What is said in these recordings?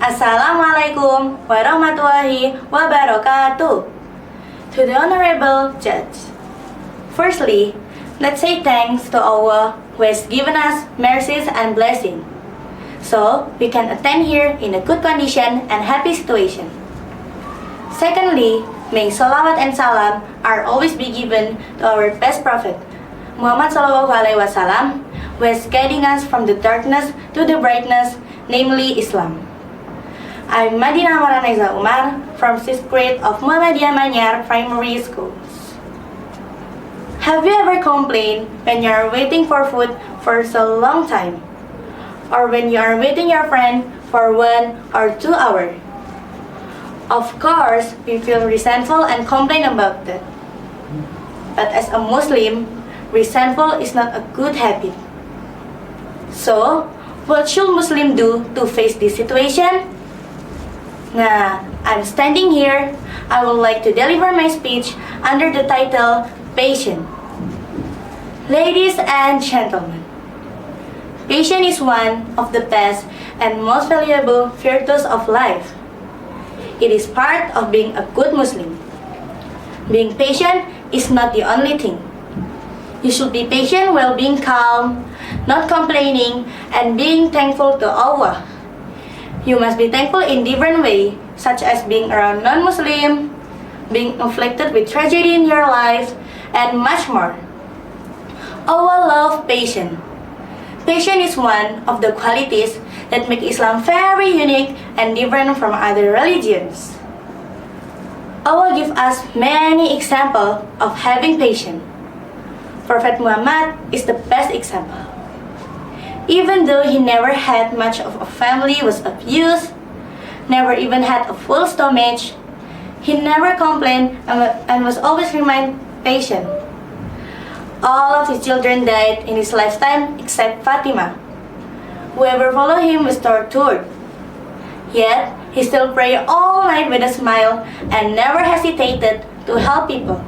Assalamualaikum warahmatullahi wabarakatuh. To the Honorable Judge. Firstly, let's say thanks to Allah who has given us mercies and blessings, so we can attend here in a good condition and happy situation. Secondly, may salawat and salam are always be given to our best prophet, Muhammad SAW, who is guiding us from the darkness to the brightness, namely Islam. I'm Madinah Ammara Nahiza Oemar from 6th grade of Muhammadiyah Manyar Primary School. Have you ever complained when you are waiting for food for so long time? Or when you are waiting your friend for 1 or 2 hours? Of course, we feel resentful and complain about that. But as a Muslim, resentful is not a good habit. So, what should Muslim do to face this situation? Nah, I'm standing here. I would like to deliver my speech under the title Patience. Ladies and gentlemen, patience is one of the best and most valuable virtues of life. It is part of being a good Muslim. Being patient is not the only thing. You should be patient while being calm, not complaining, and being thankful to Allah. You must be thankful in different ways, such as being around non-Muslim, being afflicted with tragedy in your life, and much more. Allah loves patience. Patience is one of the qualities that make Islam very unique and different from other religions. Allah gives us many examples of having patience. Prophet Muhammad is the best example. Even though he never had much of a family, was abused, never even had a full stomach, he never complained and was always remained patient. All of his children died in his lifetime except Fatima. Whoever followed him was tortured. Yet, he still prayed all night with a smile and never hesitated to help people.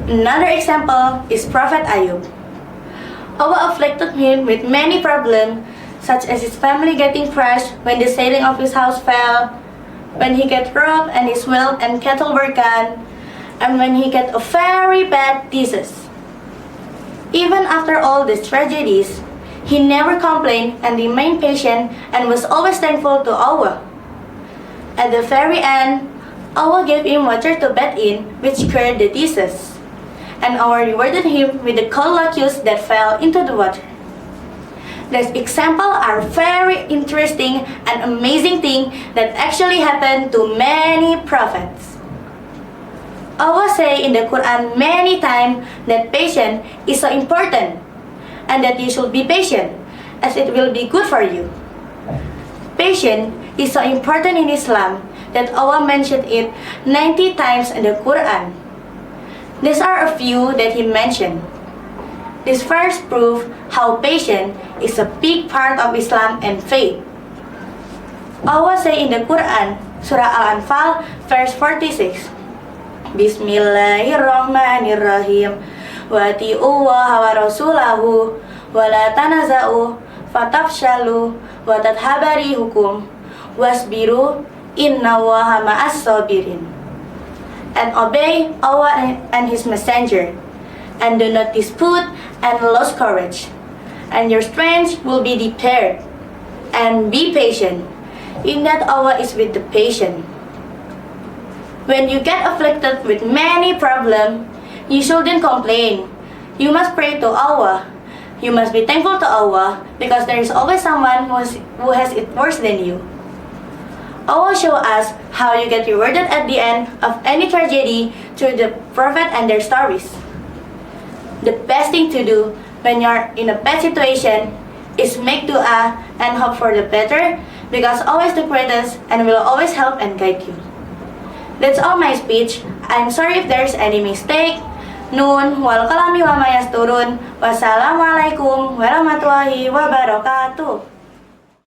Another example is Prophet Ayub. Allah afflicted him with many problems, such as his family getting crushed when the ceiling of his house fell, when he got robbed and his wealth and cattle were gone, and when he got a very bad disease. Even after all these tragedies, he never complained and remained patient and was always thankful to Allah. At the very end, Allah gave him water to bathe in, which cured the disease, and Allah rewarded him with the cold locusts that fell into the water. These examples are very interesting and amazing things that actually happened to many prophets. Allah say in the Quran many times that patience is so important and that you should be patient as it will be good for you. Patience is so important in Islam that Allah mentioned it 90 times in the Quran. These are a few that he mentioned. This verse proves how patience is a big part of Islam and faith. Allah say in the Quran, Surah Al-Anfal, verse 46, Bismillahirrahmanirrahim, wa ati'ullaha wa rasulahu, wa la tanaza'u, fatafshalu, wa tadhabari hukum, wasbiru, innallaha ma'as sabirin. And obey Allah and His Messenger, and do not dispute and lose courage, and your strength will be depleted. And be patient, in that Allah is with the patient. When you get afflicted with many problems, you shouldn't complain. You must pray to Allah. You must be thankful to Allah, because there is always someone who has it worse than you. Allah show us how you get rewarded at the end of any tragedy through the Prophet and their stories. The best thing to do when you're in a bad situation is make dua and hope for the better, because Allah is the greatest and will always help and guide you. That's all my speech. I'm sorry if there's any mistake. Nun wal kalami wa mayasturun. Wassalamualaikum warahmatullahi wabarakatuh.